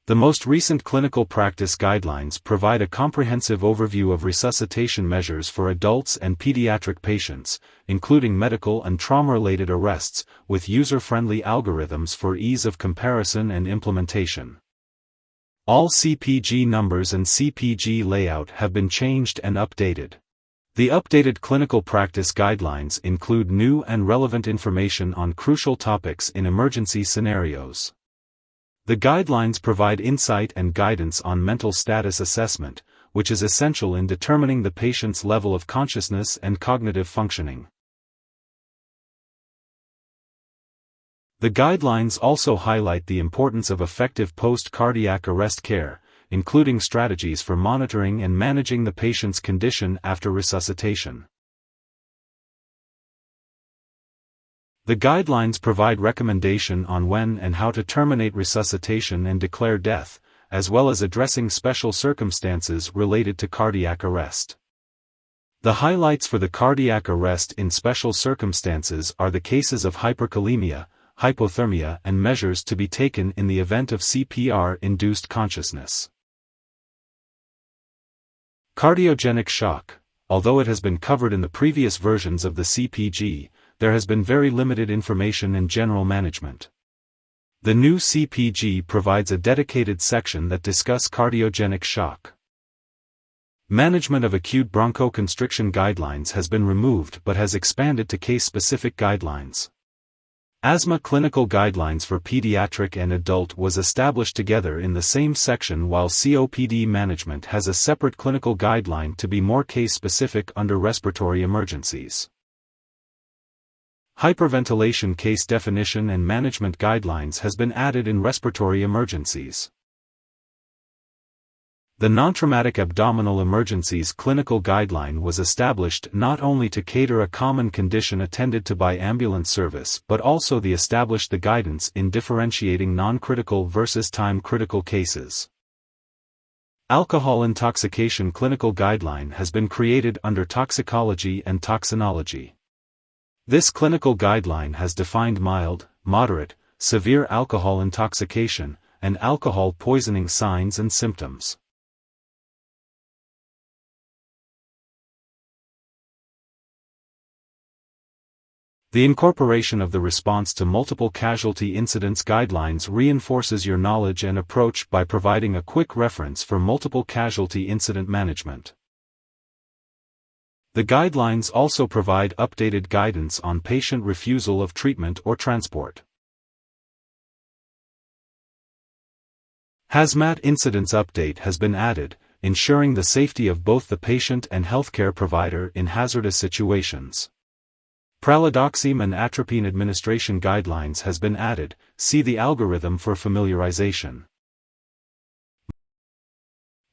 The most recent clinical practice guidelines provide a comprehensive overview of resuscitation measures for adults and pediatric patients, including medical and trauma-related arrests, with user-friendly algorithms for ease of comparison and implementation. All CPG numbers and CPG layout have been changed and updated. The updated clinical practice guidelines include new and relevant information on crucial topics in emergency scenarios. The guidelines provide insight and guidance on mental status assessment, which is essential in determining the patient's level of consciousness and cognitive functioning. The guidelines also highlight the importance of effective post-cardiac arrest care, including strategies for monitoring and managing the patient's condition after resuscitation. The guidelines provide recommendation on when and how to terminate resuscitation and declare death, as well as addressing special circumstances related to cardiac arrest. The highlights for the cardiac arrest in special circumstances are the cases of hyperkalemia, hypothermia, and measures to be taken in the event of CPR-induced consciousness. Cardiogenic shock. Although it has been covered in the previous versions of the CPG, there has been very limited information in general management. The new CPG provides a dedicated section that discusses cardiogenic shock. Management of acute bronchoconstriction guidelines has been removed but has expanded to case-specific guidelines. Asthma clinical guidelines for pediatric and adult was established together in the same section, while COPD management has a separate clinical guideline to be more case-specific under respiratory emergencies. Hyperventilation case definition and management guidelines has been added in respiratory emergencies. The non-traumatic abdominal emergencies clinical guideline was established not only to cater a common condition attended to by ambulance service but also to establish the guidance in differentiating non-critical versus time-critical cases. Alcohol intoxication clinical guideline has been created under toxicology and toxinology. This clinical guideline has defined mild, moderate, severe alcohol intoxication, and alcohol poisoning signs and symptoms. The incorporation of the response to multiple casualty incidents guidelines reinforces your knowledge and approach by providing a quick reference for multiple casualty incident management. The guidelines also provide updated guidance on patient refusal of treatment or transport. Hazmat incidents update has been added, ensuring the safety of both the patient and healthcare provider in hazardous situations. Pralidoxime and atropine administration guidelines has been added, see the algorithm for familiarization.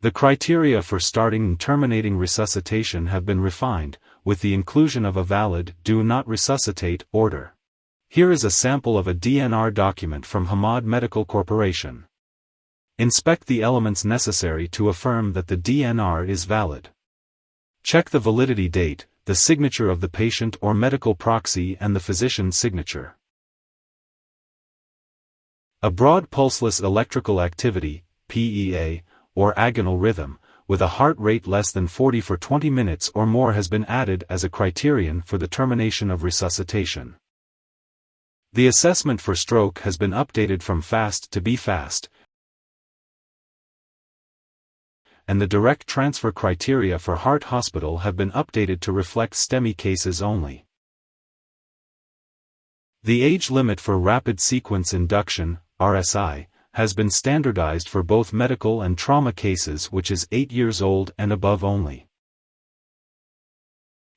The criteria for starting and terminating resuscitation have been refined, with the inclusion of a valid "do not resuscitate" order. Here is a sample of a DNR document from Hamad Medical Corporation. Inspect the elements necessary to affirm that the DNR is valid. Check the validity date, the signature of the patient or medical proxy, and the physician's signature. A broad pulseless electrical activity, PEA, or agonal rhythm, with a heart rate less than 40 for 20 minutes or more has been added as a criterion for the termination of resuscitation. The assessment for stroke has been updated from FAST to BFAST, and the direct transfer criteria for heart hospital have been updated to reflect STEMI cases only. The age limit for rapid sequence induction, RSI, has been standardized for both medical and trauma cases, which is 8 years old and above only.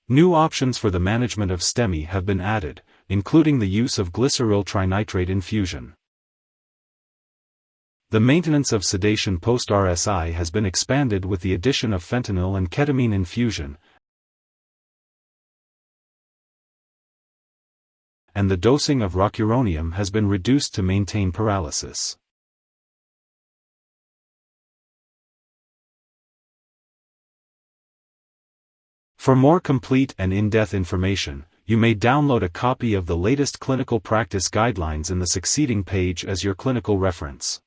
New options for the management of STEMI have been added, including the use of glyceryl trinitrate infusion. The maintenance of sedation post-RSI has been expanded with the addition of fentanyl and ketamine infusion, and the dosing of rocuronium has been reduced to maintain paralysis. For more complete and in-depth information, you may download a copy of the latest clinical practice guidelines in the succeeding page as your clinical reference.